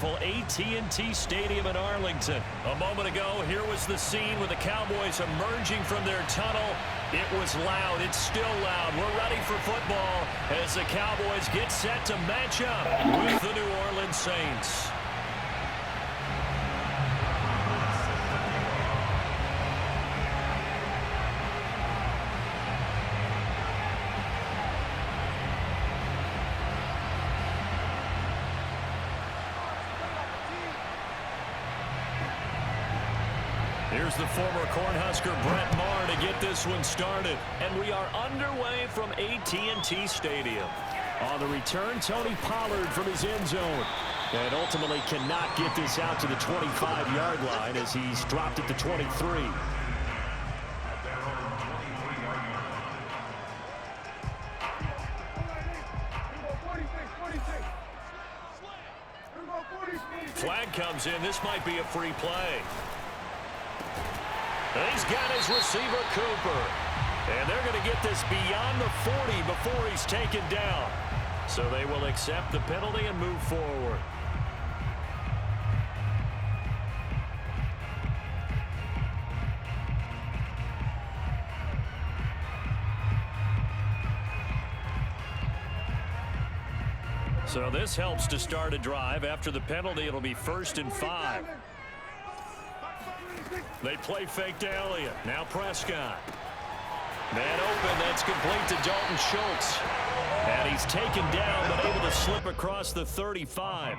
wonderful AT&T Stadium in Arlington. A moment ago, here was the scene with the Cowboys emerging from their tunnel. It was loud. It's still loud. We're ready for football as the Cowboys get set to match up with the New Orleans Saints. Here's the former Cornhusker Brett Maher to get this one started. And we are underway from AT&T Stadium. On the return, Tony Pollard from his end zone. And ultimately cannot get this out to the 25-yard line as he's dropped at the 23. Flag comes in. This might be a free play. He's got his receiver, Cooper. And they're going to get this beyond the 40 before he's taken down. So they will accept the penalty and move forward. So this helps to start a drive. After the penalty, it'll be 1st and 5. They play fake to Elliott. Now Prescott. Man open. That's complete to Dalton Schultz. And he's taken down, but able to slip across the 35.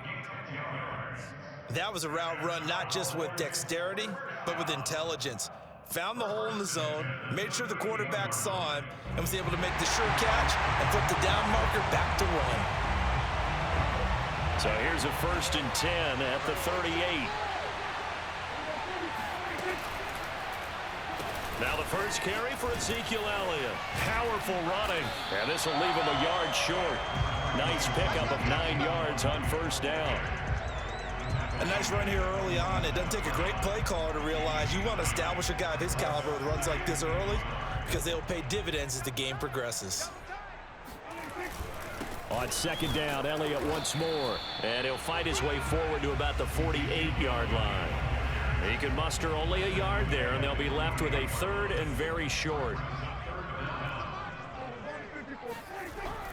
That was a route run not just with dexterity, but with intelligence. Found the hole in the zone, made sure the quarterback saw him, and was able to make the sure catch and flip the down marker back to run. So here's a 1st and 10 at the 38. Now the first carry for Ezekiel Elliott. Powerful running. And this will leave him a yard short. Nice pickup of 9 yards on 1st down. A nice run here early on. It doesn't take a great play caller to realize you want to establish a guy of his caliber with runs like this early because they'll pay dividends as the game progresses. On 2nd down, Elliott once more. And he'll fight his way forward to about the 48-yard line. He can muster only a yard there, and they'll be left with a 3rd and very short.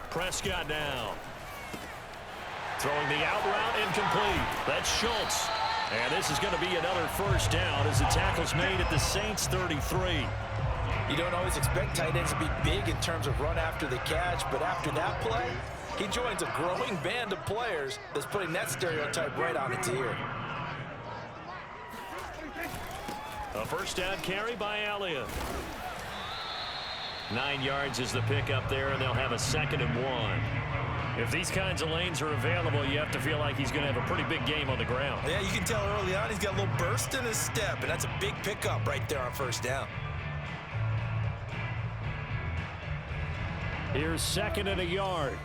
Prescott now. Throwing the out route incomplete. That's Schultz. And this is going to be another 1st down as the tackle's made at the Saints 33. You don't always expect tight ends to be big in terms of run after the catch, but after that play, he joins a growing band of players that's putting that stereotype right on its ear. A 1st down carry by Elliott. 9 yards is the pickup there, and they'll have a 2nd and 1. If these kinds of lanes are available, you have to feel like he's going to have a pretty big game on the ground. Yeah, you can tell early on he's got a little burst in his step, and that's a big pickup right there on 1st down. Here's 2nd and a yard.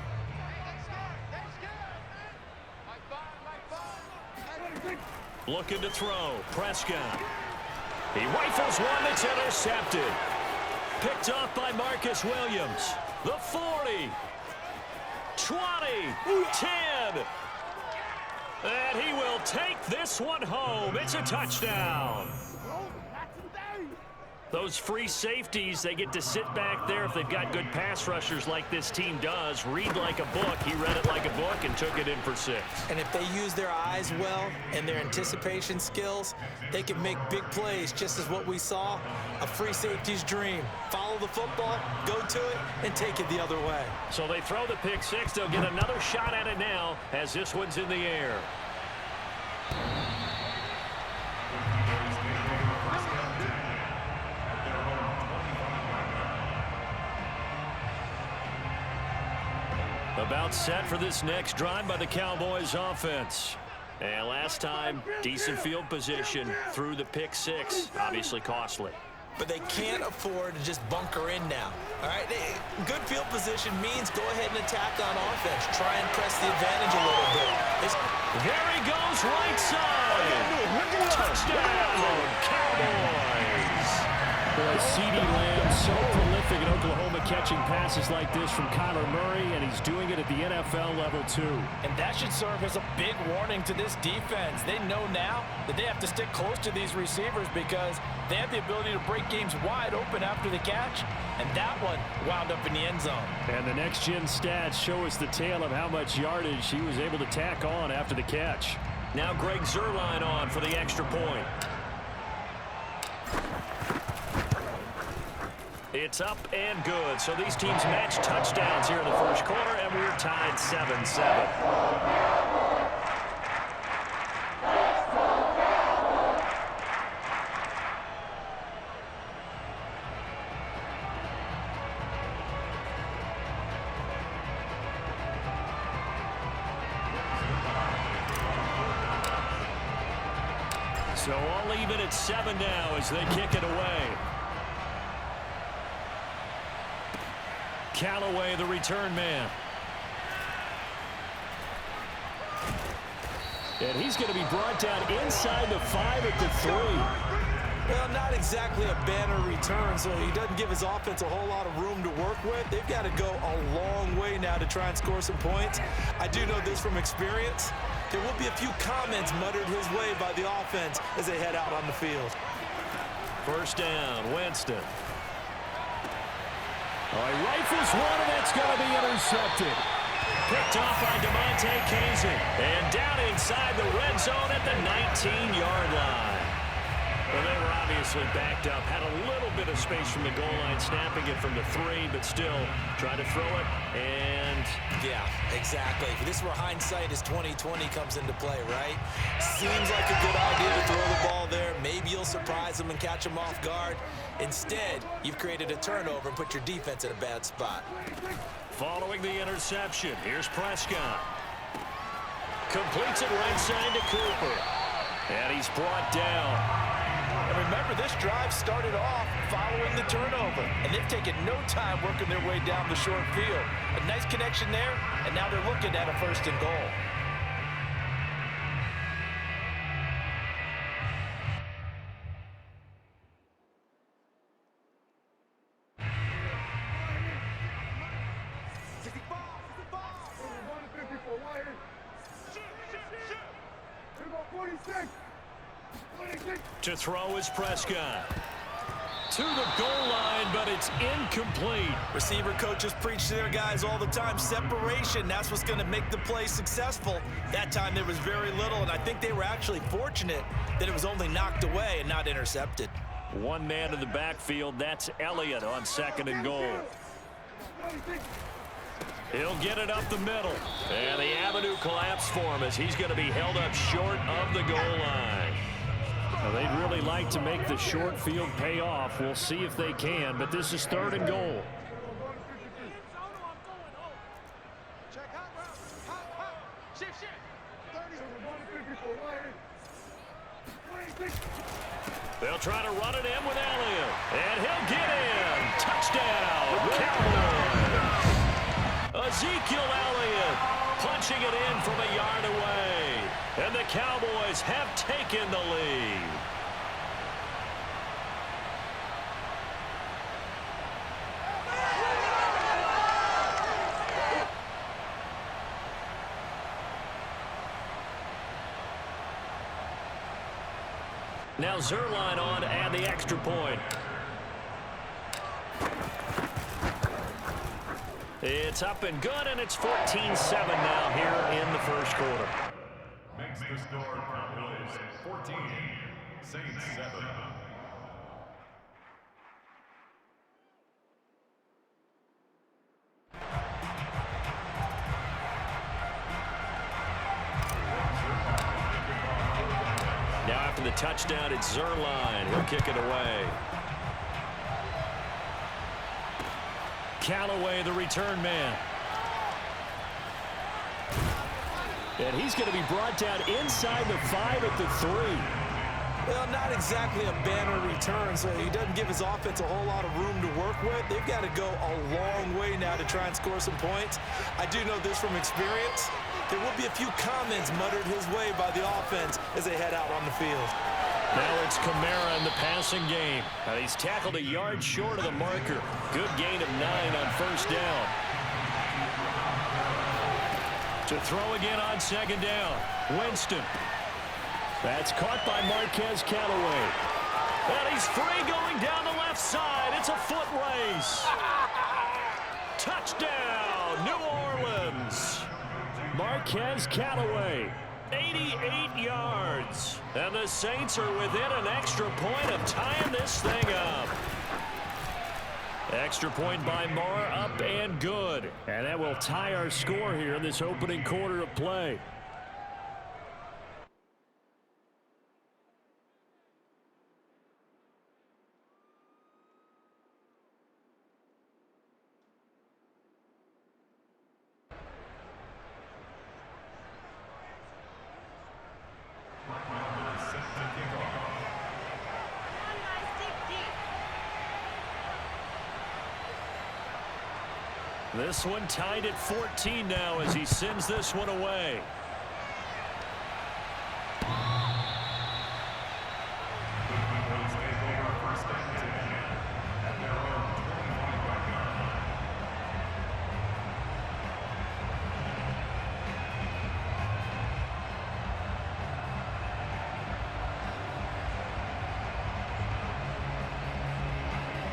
Looking to throw. Prescott. He rifles one that's intercepted. Picked off by Marcus Williams. The 40. 20. 10. And he will take this one home. It's a touchdown. Those free safeties, they get to sit back there if they've got good pass rushers like this team does. Read like a book. He read it like a book and took it in for 6. And if they use their eyes well and their anticipation skills, they can make big plays, just as what we saw, a free safety's dream. Follow the football, go to it, and take it the other way. So they throw the pick 6. They'll get another shot at it now as this one's in the air. About set for this next drive by the Cowboys offense. And last time, decent field position through the pick 6. Obviously costly. But they can't afford to just bunker in now. All right, good field position means go ahead and attack on offense. Try and press the advantage a little bit. There he goes, right side. Touchdown, Cowboys. Boy, CeeDee Lamb, so prolific in Oklahoma, catching passes like this from Kyler Murray, and he's doing it at the NFL level too. And that should serve as a big warning to this defense. They know now that they have to stick close to these receivers because they have the ability to break games wide open after the catch, and that one wound up in the end zone. And the next-gen stats show us the tale of how much yardage he was able to tack on after the catch. Now Greg Zuerlein on for the extra point. It's up and good. So these teams match touchdowns here in the first quarter, and we're tied 7-7. So all even at 7 now as they kick it away. Callaway, the return man. And he's going to be brought down inside the 5 at the 3. Well, not exactly a banner return, so he doesn't give his offense a whole lot of room to work with. They've got to go a long way now to try and score some points. I do know this from experience. There will be a few comments muttered his way by the offense as they head out on the field. First down, Winston. Oh, he rifles one, and it's going to be intercepted. Picked off by DeMonte Kazee. And down inside the red zone at the 19-yard line. Well, they were obviously backed up. Had a little bit of space from the goal line, snapping it from the 3, but still trying to throw it. And yeah, exactly. This is where hindsight is 20/20 comes into play, right? Seems like a good idea to throw the ball there. Maybe you'll surprise them and catch them off guard. Instead, you've created a turnover and put your defense in a bad spot. Following the interception, here's Prescott. Completes it right side to Cooper. And he's brought down. And remember, this drive started off following the turnover, and they've taken no time working their way down the short field. A nice connection there, and now they're looking at a 1st and goal. To throw is Prescott. To the goal line, but it's incomplete. Receiver coaches preach to their guys all the time. Separation, that's what's going to make the play successful. That time there was very little, and I think they were actually fortunate that it was only knocked away and not intercepted. One man in the backfield, that's Elliott on 2nd and goal. He'll get it up the middle. And the avenue collapsed for him as he's going to be held up short of the goal line. Well, they'd really like to make the short field pay off. We'll see if they can, but this is 3rd and goal. They'll try to run it in with Elliott. And he'll get in. Touchdown, Cowboys. Ezekiel Elliott punching it in from a yard away. And the Cowboys have taken the lead. Now Zuerlein on to add the extra point. It's up and good, and it's 14-7 now here in the first quarter. Makes the score Cowboys 14, Saints 7. Now after the touchdown, it's Zuerlein. He'll kick it away. Callaway, the return man. And he's going to be brought down inside the 5 at the 3. Well, not exactly a banner return, so he doesn't give his offense a whole lot of room to work with. They've got to go a long way now to try and score some points. I do know this from experience. there will be a few comments muttered his way by the offense as they head out on the field. Now it's Kamara in the passing game. He's tackled a yard short of the marker. Good gain of 9 on first down. To throw again on second down. Winston. That's caught by Marquez Callaway. And he's free going down the left side. It's a foot race. Touchdown, New Orleans. Marquez Callaway, 88 yards. And the Saints are within an extra point of tying this thing up. Extra point by Marr, up and good. And that will tie our score here in this opening quarter of play. This one tied at 14 now as he sends this one away.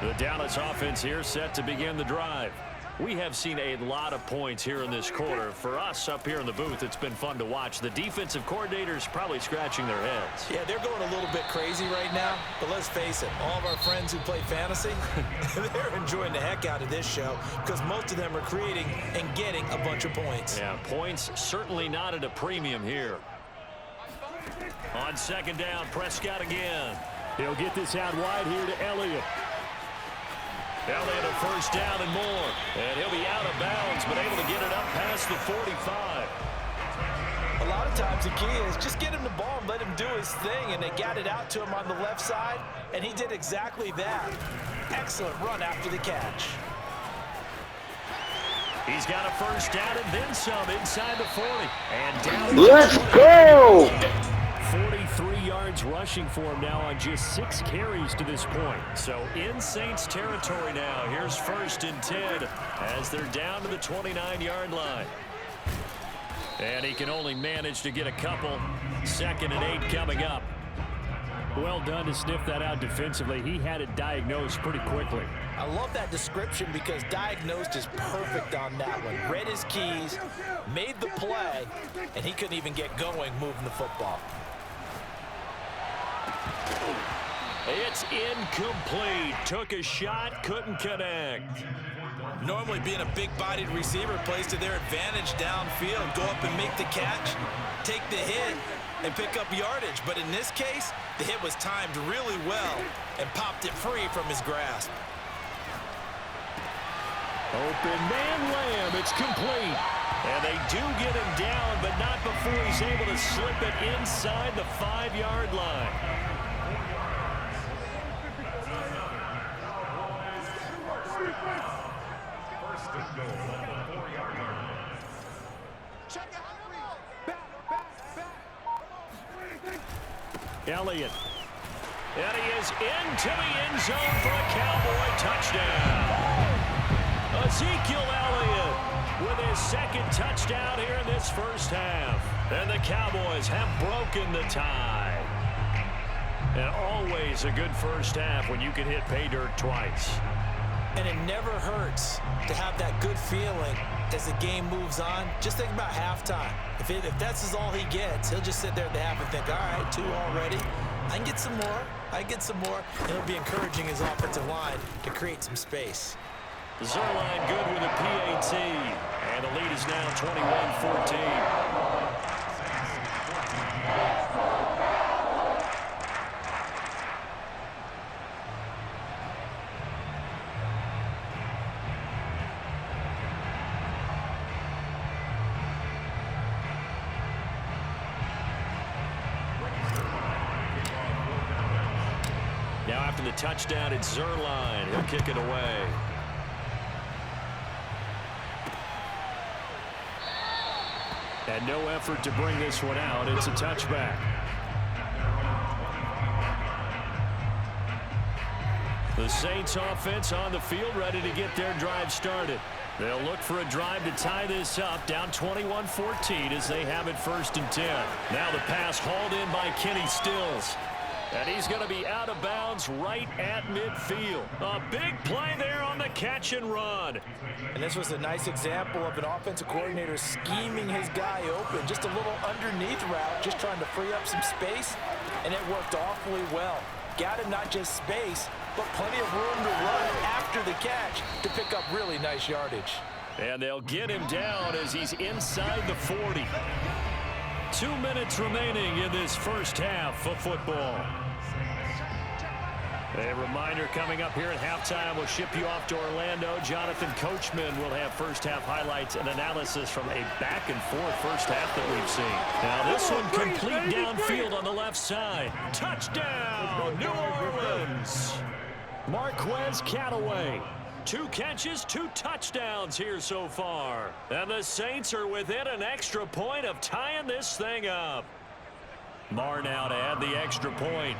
The Dallas offense here set to begin the drive. We have seen a lot of points here in this quarter. For us up here in the booth, it's been fun to watch. The defensive coordinators probably scratching their heads. Yeah, they're going a little bit crazy right now. But let's face it, all of our friends who play fantasy, they're enjoying the heck out of this show because most of them are creating and getting a bunch of points. Yeah, points certainly not at a premium here. On second down, Prescott again. He'll get this out wide here to Elliott. Elliott a first down and more. And he'll be out of bounds, but able to get it up past the 45. A lot of times the key is just get him the ball and let him do his thing, and they got it out to him on the left side, and he did exactly that. Excellent run after the catch. He's got a first down and then some inside the 40. And down. Let's go! 43 yards rushing for him now on just 6 carries to this point. So in Saints territory now. Here's 1st and 10 as they're down to the 29-yard line. And he can only manage to get a couple. 2nd and 8 coming up. Well done to sniff that out defensively. He had it diagnosed pretty quickly. I love that description because diagnosed is perfect on that one. Read his keys, made the play, and he couldn't even get going moving the football. It's incomplete. Took a shot, couldn't connect. Normally being a big-bodied receiver plays to their advantage downfield. Go up and make the catch, take the hit, and pick up yardage. But in this case, the hit was timed really well and popped it free from his grasp. Open man Lamb. It's complete. And they do get him down, but not before he's able to slip it inside the 5-yard line. Elliott. And he is into the end zone for a Cowboy touchdown. Ezekiel Elliott with his 2nd touchdown here in this first half. And the Cowboys have broken the tie. And always a good first half when you can hit pay dirt twice. And it never hurts to have that good feeling as the game moves on. Just think about halftime. If that's all he gets, he'll just sit there at the half and think, all right, 2 already. I can get some more. I get some more. And it'll be encouraging his offensive line to create some space. Zuerlein good with a PAT. And the lead is now 21-14. Now after the touchdown, it's Zuerlein. He'll kick it away. And no effort to bring this one out. It's a touchback. The Saints offense on the field ready to get their drive started. They'll look for a drive to tie this up, down 21-14 as they have it 1st and 10. Now the pass hauled in by Kenny Stills. And he's going to be out of bounds right at midfield. A big play there on the catch and run. And this was a nice example of an offensive coordinator scheming his guy open. Just a little underneath route, just trying to free up some space, and it worked awfully well. Got him not just space, but plenty of room to run after the catch to pick up really nice yardage. And they'll get him down as he's inside the 40. 2 minutes remaining in this first half of football. A reminder coming up here at halftime, we'll ship you off to Orlando. Jonathan Coachman will have first half highlights and analysis from a back and forth first half that we've seen. Now this one complete downfield on the left side. Touchdown, New Orleans. Marquez Callaway. 2 catches, 2 touchdowns here so far. And the Saints are within an extra point of tying this thing up. Marr now to add the extra point.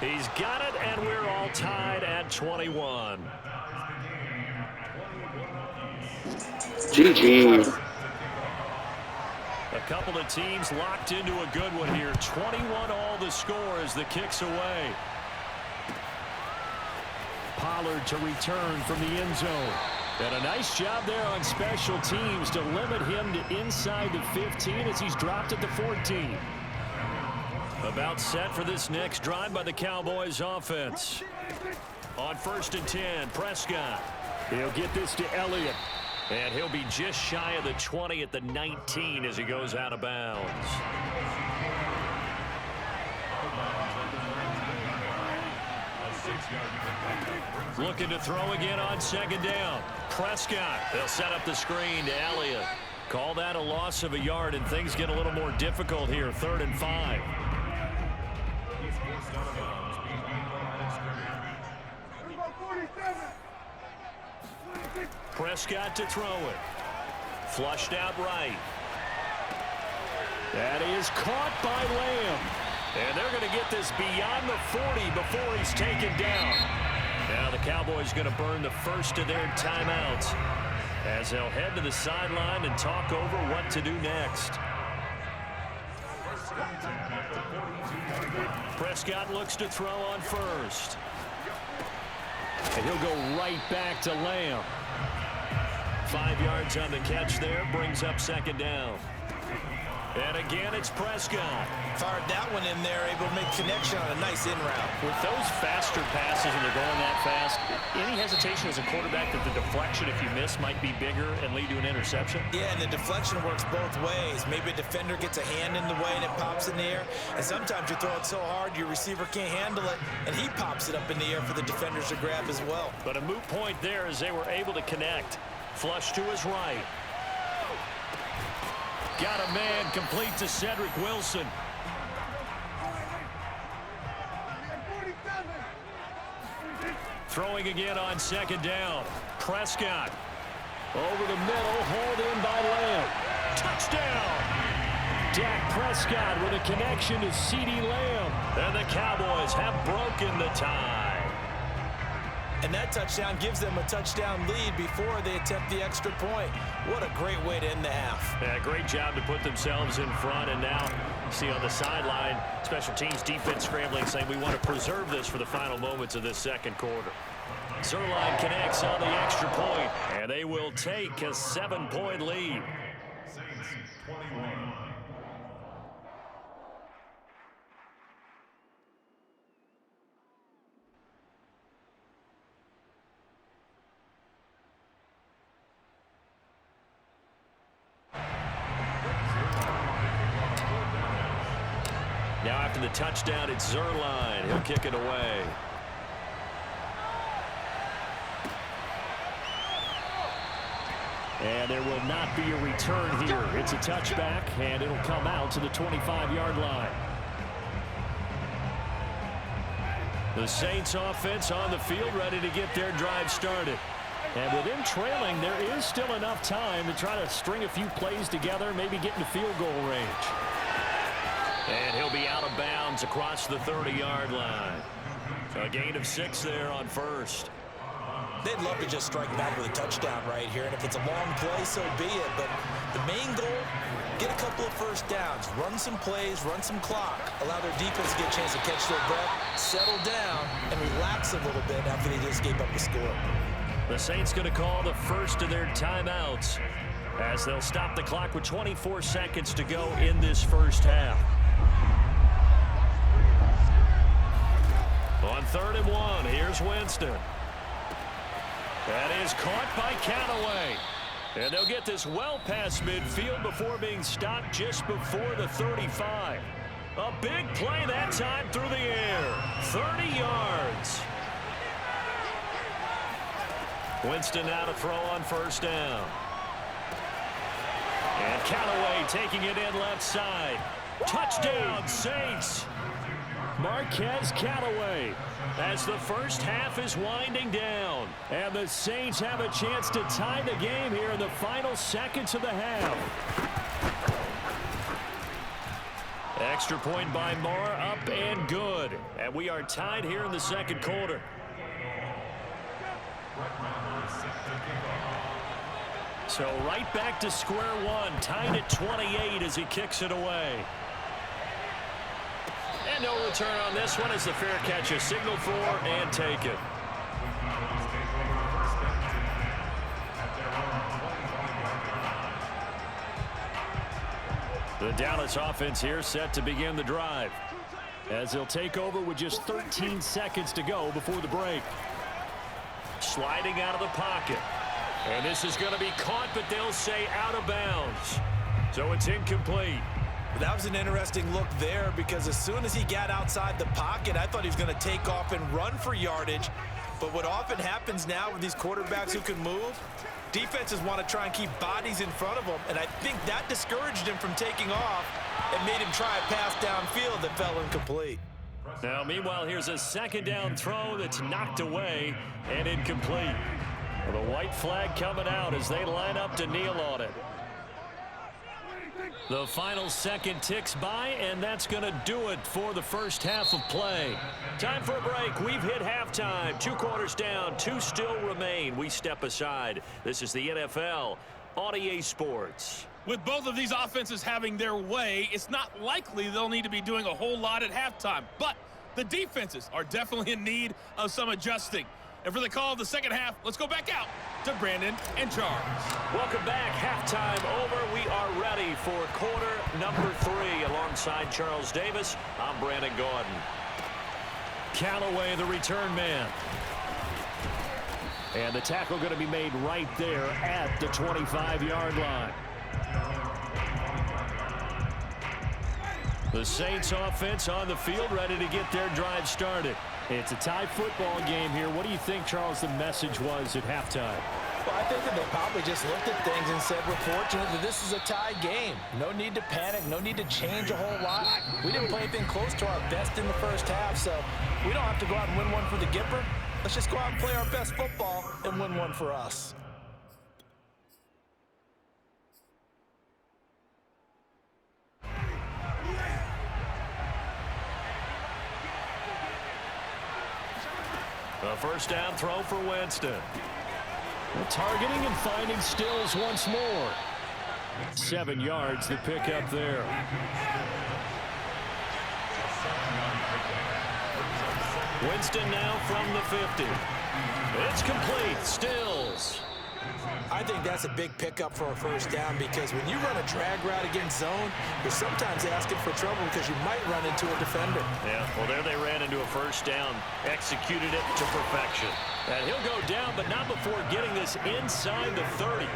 He's got it, and we're all tied at 21. GG. A couple of teams locked into a good one here. 21 all the score as the kick's away. Pollard to return from the end zone. And a nice job there on special teams to limit him to inside the 15 as he's dropped at the 14. About set for this next drive by the Cowboys offense. On 1st and 10, Prescott. He'll get this to Elliott. And he'll be just shy of the 20 at the 19 as he goes out of bounds. Looking to throw again on 2nd down. Prescott. They'll set up the screen to Elliott. Call that a loss of a yard, and things get a little more difficult here. 3rd and 5. Prescott to throw it. Flushed out right. That is caught by Lamb. And they're going to get this beyond the 40 before he's taken down. Now the Cowboys going to burn the first of their timeouts as they'll head to the sideline and talk over what to do next. Prescott looks to throw on 1st. And he'll go right back to Lamb. 5 yards on the catch there, brings up 2nd down. And again, it's Prescott. Fired that one in there, able to make connection on a nice in route. With those faster passes and they're going that fast, any hesitation as a quarterback that the deflection, if you miss, might be bigger and lead to an interception? Yeah, and the deflection works both ways. Maybe a defender gets a hand in the way and it pops in the air. And sometimes you throw it so hard your receiver can't handle it, and he pops it up in the air for the defenders to grab as well. But a moot point there as they were able to connect. Flush to his right. Got a man complete to Cedric Wilson. Throwing again on 2nd down. Prescott. Over the middle, hauled in by Lamb. Touchdown! Dak Prescott with a connection to CeeDee Lamb. And the Cowboys have broken the tie. And that touchdown gives them a touchdown lead before they attempt the extra point. What a great way to end the half. Yeah, great job to put themselves in front. And now, see on the sideline, special teams defense scrambling, saying we want to preserve this for the final moments of this 2nd quarter. Zuerlein connects on the extra point, and they will take a 7-point lead. Saints 21. Now after the touchdown, it's Zuerlein. He'll kick it away. And there will not be a return here. It's a touchback, and it'll come out to the 25-yard line. The Saints offense on the field ready to get their drive started. And with him trailing, there is still enough time to try to string a few plays together, maybe get into field goal range. And he'll be out of bounds across the 30-yard line. A gain of 6 there on first. They'd love to just strike back with a touchdown right here, and if it's a long play, so be it. But the main goal, get a couple of first downs, run some plays, run some clock, allow their defense to get a chance to catch their breath, settle down, and relax a little bit after they just gave up a score. The Saints going to call the first of their timeouts as they'll stop the clock with 24 seconds to go in this first half. On 3rd and 1, here's Winston. That is caught by Callaway. And they'll get this well past midfield before being stopped just before the 35. A big play that time through the air. 30 yards. Winston now to throw on first down. And Callaway taking it in left side. Touchdown, Saints. Marquez Callaway as the first half is winding down. And the Saints have a chance to tie the game here in the final seconds of the half. Extra point by Moore, up and good. And we are tied here in the second quarter. So right back to square one, tied at 28 as he kicks it away. And no return on this one as the fair catch is signaled for and taken. The Dallas offense here set to begin the drive as they'll take over with just 13 seconds to go before the break. Sliding out of the pocket. And this is going to be caught, but they'll say out of bounds. So it's incomplete. That was an interesting look there because as soon as he got outside the pocket, I thought he was going to take off and run for yardage. But what often happens now with these quarterbacks who can move, defenses want to try and keep bodies in front of them. And I think that discouraged him from taking off and made him try a pass downfield that fell incomplete. Now, meanwhile, here's a second down throw that's knocked away and incomplete. The white flag coming out as they line up to kneel on it. The final second ticks by, and that's going to do it for the first half of play. Time for a break. We've hit halftime. 2 quarters down, 2 still remain. We step aside. This is the NFL on EA Sports. With both of these offenses having their way, it's not likely they'll need to be doing a whole lot at halftime. But the defenses are definitely in need of some adjusting. And for the call of the second half, let's go back out to Brandon and Charles. Welcome back. Halftime over. We are ready for quarter number 3. Alongside Charles Davis, I'm Brandon Gordon. Callaway, the return man. And the tackle going to be made right there at the 25-yard line. The Saints offense on the field ready to get their drive started. It's a tie football game here. What do you think, Charles, the message was at halftime? Well, I think that they probably just looked at things and said, we're fortunate that this is a tie game. No need to panic, no need to change a whole lot. We didn't play anything close to our best in the first half, so we don't have to go out and win one for the Gipper. Let's just go out and play our best football and win one for us. A first down throw for Winston. Targeting and finding Stills once more. 7 yards the pickup there. Winston now from the 50. It's complete. Stills. I think that's a big pickup for a first down because when you run a drag route against zone, you're sometimes asking for trouble because you might run into a defender. Yeah, well, there they ran into a first down, executed it to perfection. And he'll go down, but not before getting this inside the 30.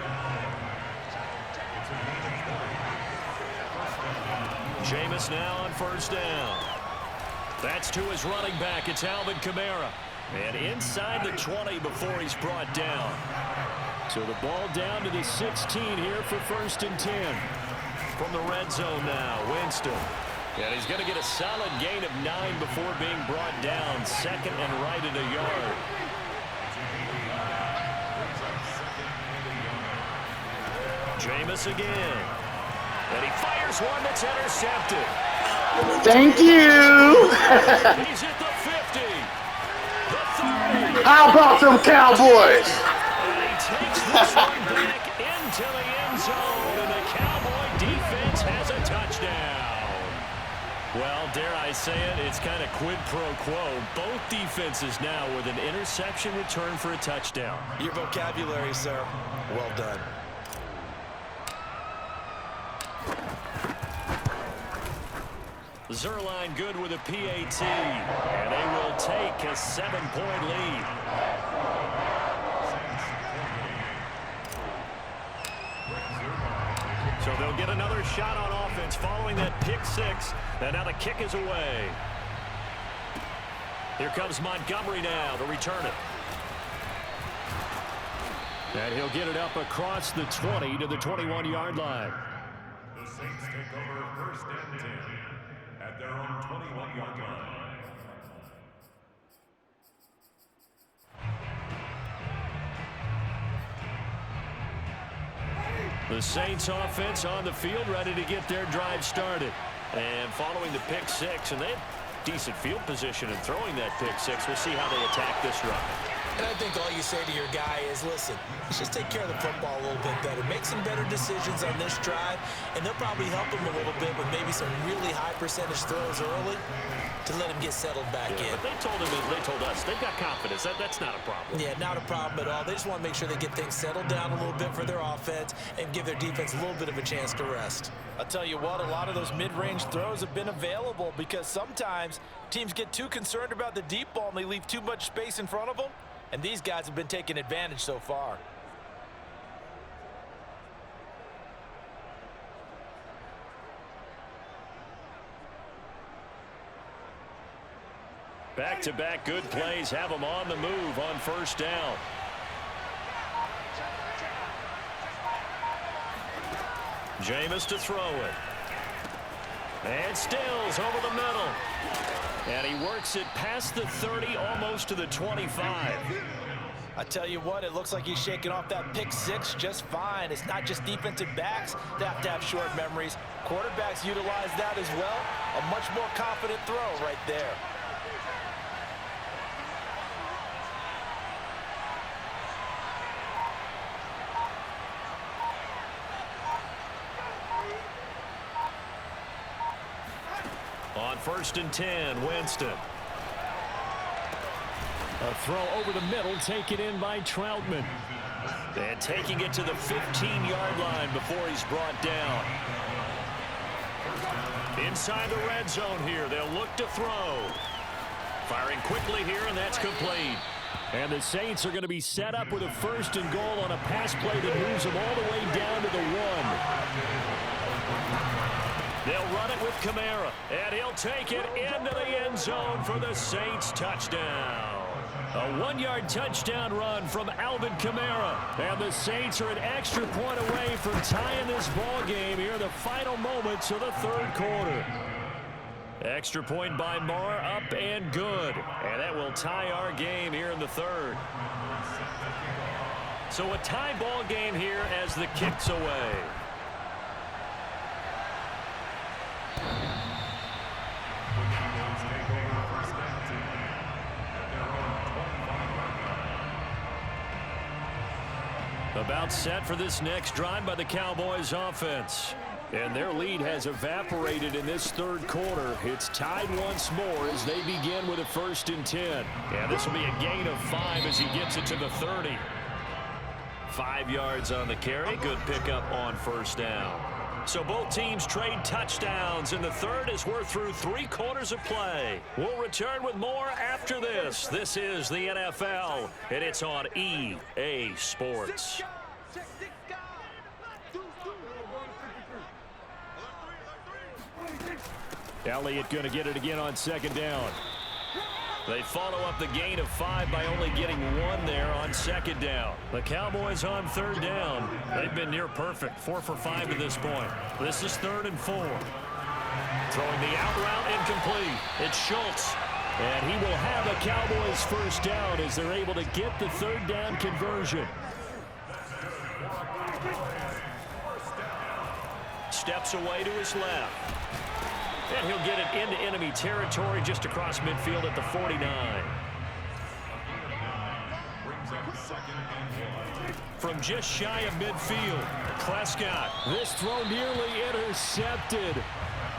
Jameis now on first down. That's to his running back. It's Alvin Kamara. And inside the 20 before he's brought down. So the ball down to the 16 here for 1st and 10. From the red zone now, Winston. And he's going to get a solid gain of 9 before being brought down. 2nd and right at a yard. Jameis again. And he fires one that's intercepted. Thank you. He's at the 50. The 30. How about them Cowboys? And he takes this one back into the end zone. And the Cowboy defense has a touchdown. Well, dare I say it, it's kind of quid pro quo. Both defenses now with an interception return for a touchdown. Your vocabulary, sir. Well done. Zuerlein good with a PAT, and they will take a 7-point lead. So they'll get another shot on offense following that pick six, and now the kick is away. Here comes Montgomery now to return it. And he'll get it up across the 20 to the 21-yard line. The Saints take over first and 10 at their own 21-yard line. The Saints offense on the field ready to get their drive started. And following the pick six, and they have decent field position in throwing that pick six. We'll see how they attack this drive. And I think all you say to your guy is, listen, let's just take care of the football a little bit better. Make some better decisions on this drive, and they'll probably help him a little bit with maybe some really high percentage throws early to let him get settled back in. But they told us, they've got confidence. That's not a problem. Yeah, not a problem at all. They just want to make sure they get things settled down a little bit for their offense and give their defense a little bit of a chance to rest. I'll tell you what, a lot of those mid-range throws have been available because sometimes teams get too concerned about the deep ball and they leave too much space in front of them. And these guys have been taking advantage so far. Back-to-back good plays have them on the move on first down. Jameis to throw it. And Stills over the middle. And he works it past the 30, almost to the 25. I tell you what, it looks like he's shaking off that pick six just fine. It's not just defensive backs that have to have short memories. Quarterbacks utilize that as well. A much more confident throw right there. On first and 10, Winston. A throw over the middle, taken in by Troutman. And taking it to the 15-yard line before he's brought down. Inside the red zone here, they'll look to throw. Firing quickly here, and that's complete. And the Saints are going to be set up with a first and goal on a pass play that moves them all the way down to the 1. They'll run it with Kamara, and he'll take it into the end zone for the Saints touchdown. A 1-yard touchdown run from Alvin Kamara. And the Saints are an extra point away from tying this ball game here in the final moments of the third quarter. Extra point by Moore, up and good. And that will tie our game here in the third. So a tie ball game here as the kick's away. About set for this next drive by the Cowboys offense. And their lead has evaporated in this third quarter. It's tied once more as they begin with a first and 10. And this will be a gain of 5 as he gets it to the 30. 5 yards on the carry. Good pickup on first down. So both teams trade touchdowns in the third as we're through 3 quarters of play. We'll return with more after this. This is the NFL, and it's on EA Sports. Elliott going to get it again on second down. They follow up the gain of 5 by only getting 1 there on second down. The Cowboys on third down. They've been near perfect, 4 for 5 to this point. This is 3rd and 4. Throwing the out route incomplete. It's Schultz. And he will have a Cowboys first down as they're able to get the third down conversion. steps away to his left. And he'll get it into enemy territory just across midfield at the 49. From just shy of midfield, Prescott. This throw nearly intercepted.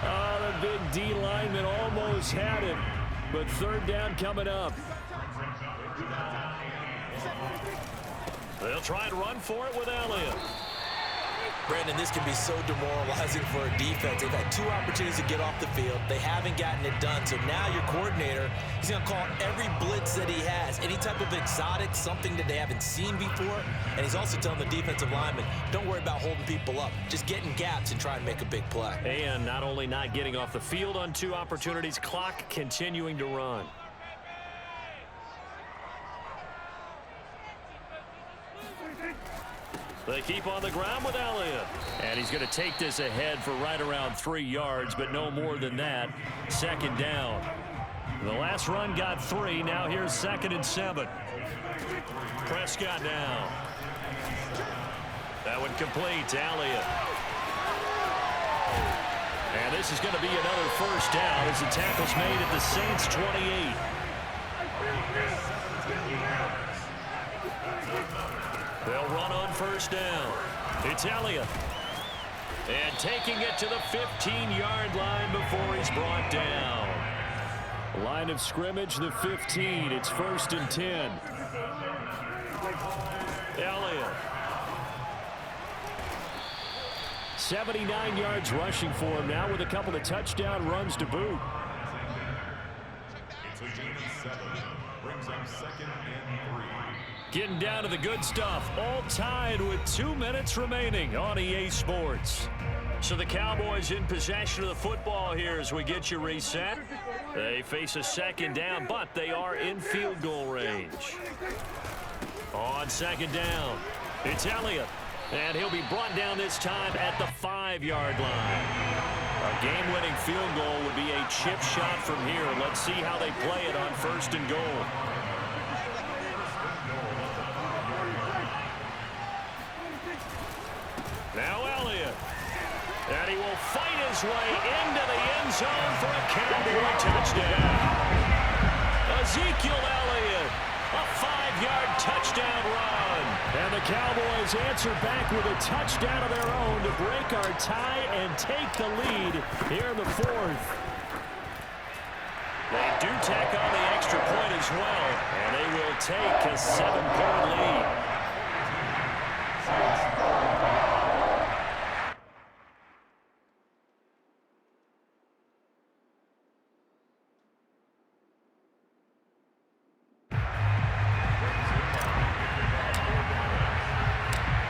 Oh, the big D lineman almost had it. But third down coming up. They'll try and run for it with Elliott. Brandon, this can be so demoralizing for a defense. They've had 2 opportunities to get off the field. They haven't gotten it done. So now your coordinator, he's going to call every blitz that he has, any type of exotic, something that they haven't seen before. And he's also telling the defensive lineman, don't worry about holding people up. Just get in gaps and try and make a big play. And not only not getting off the field on 2 opportunities, clock continuing to run. They keep on the ground with Elliott. And he's going to take this ahead for right around 3 yards, but no more than that. Second down. The last run got 3. Now here's 2nd and 7. Prescott now. That one complete to Elliott. And this is going to be another first down as the tackle's made at the Saints' 28. They'll run on first down. It's Elliott. And taking it to the 15-yard line before he's brought down. Line of scrimmage, the 15. It's 1st and 10. Elliott. 79 yards rushing for him now with a couple of touchdown runs to boot. It's a gain of 7. Brings up 2nd and 3. Getting down to the good stuff. All tied with 2 minutes remaining on EA Sports. So the Cowboys in possession of the football here as we get you reset. They face a 2nd down, but they are in field goal range. On 2nd down, it's Elliott. And he'll be brought down this time at the 5-yard line. A game-winning field goal would be a chip shot from here. Let's see how they play it on 1st and goal. Now Elliott. And he will fight his way into the end zone for a Cowboy touchdown. Ezekiel Elliott, a 5-yard touchdown run. And the Cowboys answer back with a touchdown of their own to break our tie and take the lead here in the 4th. They do tack on the extra point as well, and they will take a 7-point lead.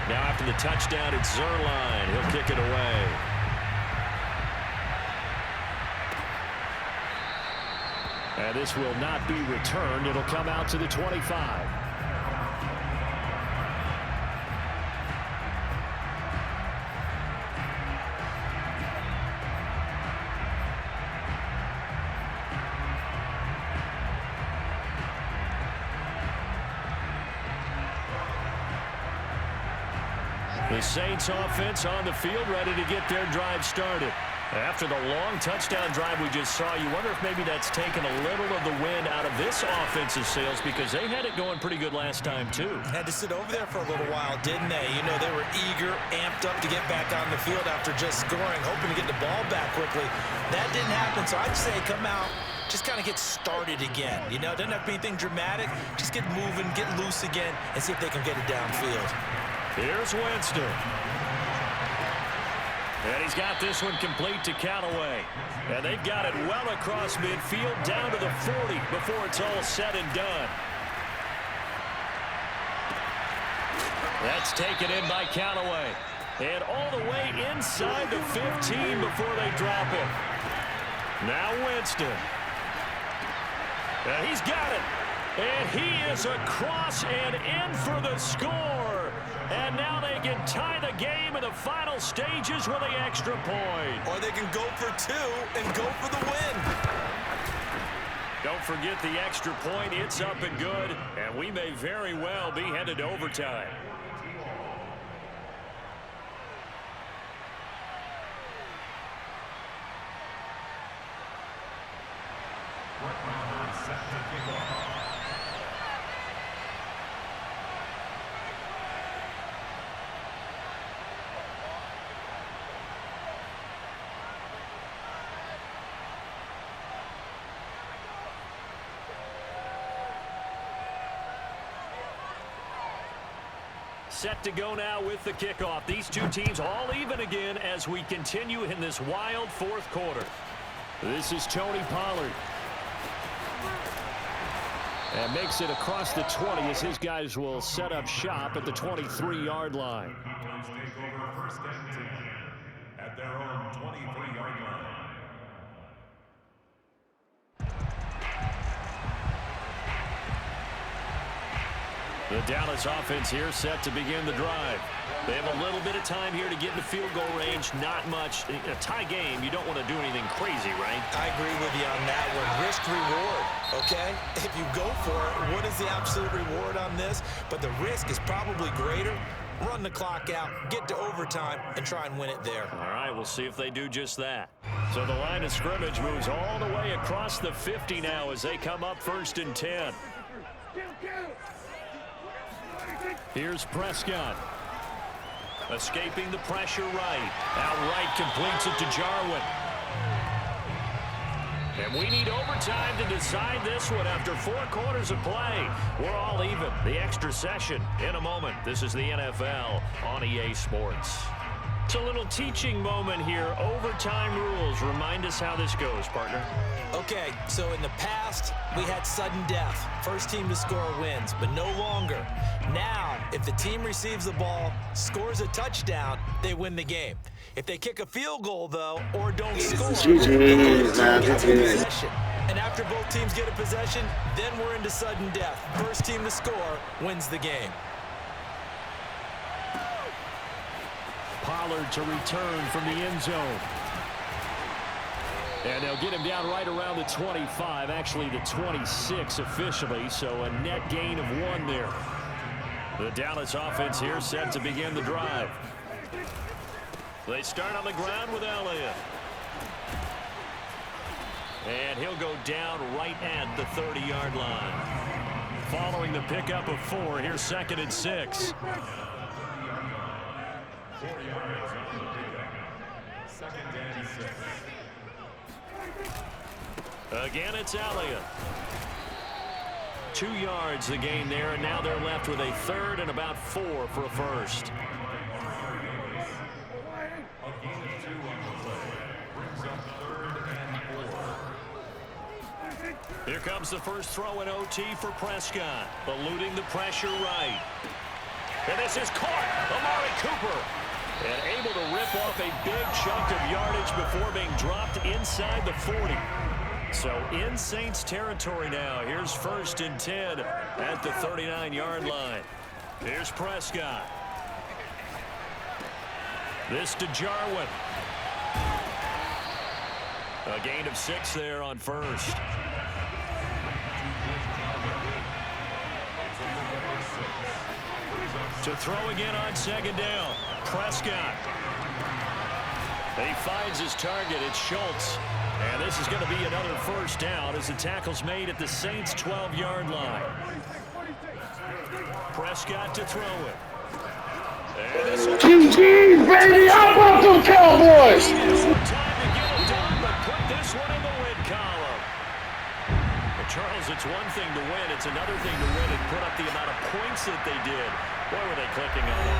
Now after the touchdown, it's Zuerlein. He'll kick it away. And this will not be returned. It'll come out to the 25. The Saints offense on the field ready to get their drive started. After the long touchdown drive we just saw, you wonder if maybe that's taken a little of the wind out of this offensive sails because they had it going pretty good last time too. Had to sit over there for a little while, didn't they? You know, they were eager, amped up to get back on the field after just scoring, hoping to get the ball back quickly. That didn't happen, so I'd say come out, just kind of get started again. You know, it doesn't have to be anything dramatic. Just get moving, get loose again, and see if they can get it downfield. Here's Winston. And he's got this one complete to Callaway. And they've got it well across midfield down to the 40 before it's all said and done. That's taken in by Callaway. And all the way inside the 15 before they drop it. Now Winston. And he's got it. And he is across and in for the score. And now they can tie the game in the final stages with the extra point. Or they can go for 2 and go for the win. Don't forget the extra point. It's up and good. And we may very well be headed to overtime. set to go now with the kickoff. These two teams all even again as we continue in this wild fourth quarter. This is Tony Pollard. And makes it across the 20 as his guys will set up shop at the 23-yard line. Cowboys take over first and 10 at their own 23-yard line. The Dallas offense here set to begin the drive. They have a little bit of time here to get in the field goal range. Not much. In a tie game, you don't want to do anything crazy, right? I agree with you on that one. Risk reward, okay? If you go for it, what is the absolute reward on this? But the risk is probably greater. Run the clock out, get to overtime, and try and win it there. All right, we'll see if they do just that. So the line of scrimmage moves all the way across the 50 now as they come up 1st and 10. Here's Prescott. Escaping the pressure right. Outright completes it to Jarwin. And we need overtime to decide this one after 4 quarters of play. We're all even. The extra session in a moment. This is the NFL on EA Sports. It's a little teaching moment here. Overtime rules. Remind us how this goes, partner. Okay, so in the past, we had sudden death. First team to score wins, but no longer. Now, if the team receives the ball, scores a touchdown, they win the game. If they kick a field goal, though, or don't score, the other team gets possession. And after both teams get a possession, then we're into sudden death. First team to score wins the game. Pollard to return from the end zone. And they'll get him down right around the 25, actually the 26 officially, so a net gain of 1 there. The Dallas offense here set to begin the drive. They start on the ground with Elliott. And he'll go down right at the 30-yard line. Following the pickup of 4, here's 2nd and 6. 4 yards on the pickup. 2nd and 6. Again, it's Elliott. 2 yards the gain there, and now they're left with a 3rd and about 4 for a first. A gain of 2 on the play brings up 3rd and 4. Here comes the first throw in OT for Prescott, eluding the pressure right. And this is caught. Amari Cooper. And able to rip off a big chunk of yardage before being dropped inside the 40. So in Saints territory now. Here's 1st and 10 at the 39-yard line. Here's Prescott. This to Jarwin. A gain of 6 there on 1st. To throw again on 2nd down. Prescott. He finds his target. It's Schultz. And this is going to be another 1st down as the tackle's made at the Saints' 12-yard line. Prescott to throw it. GG, baby! How about those Cowboys? Time to get it done, but put this one in the win column. Well, Charles, it's one thing to win. It's another thing to win and put up the amount of points that they did. Boy, were they clicking on it.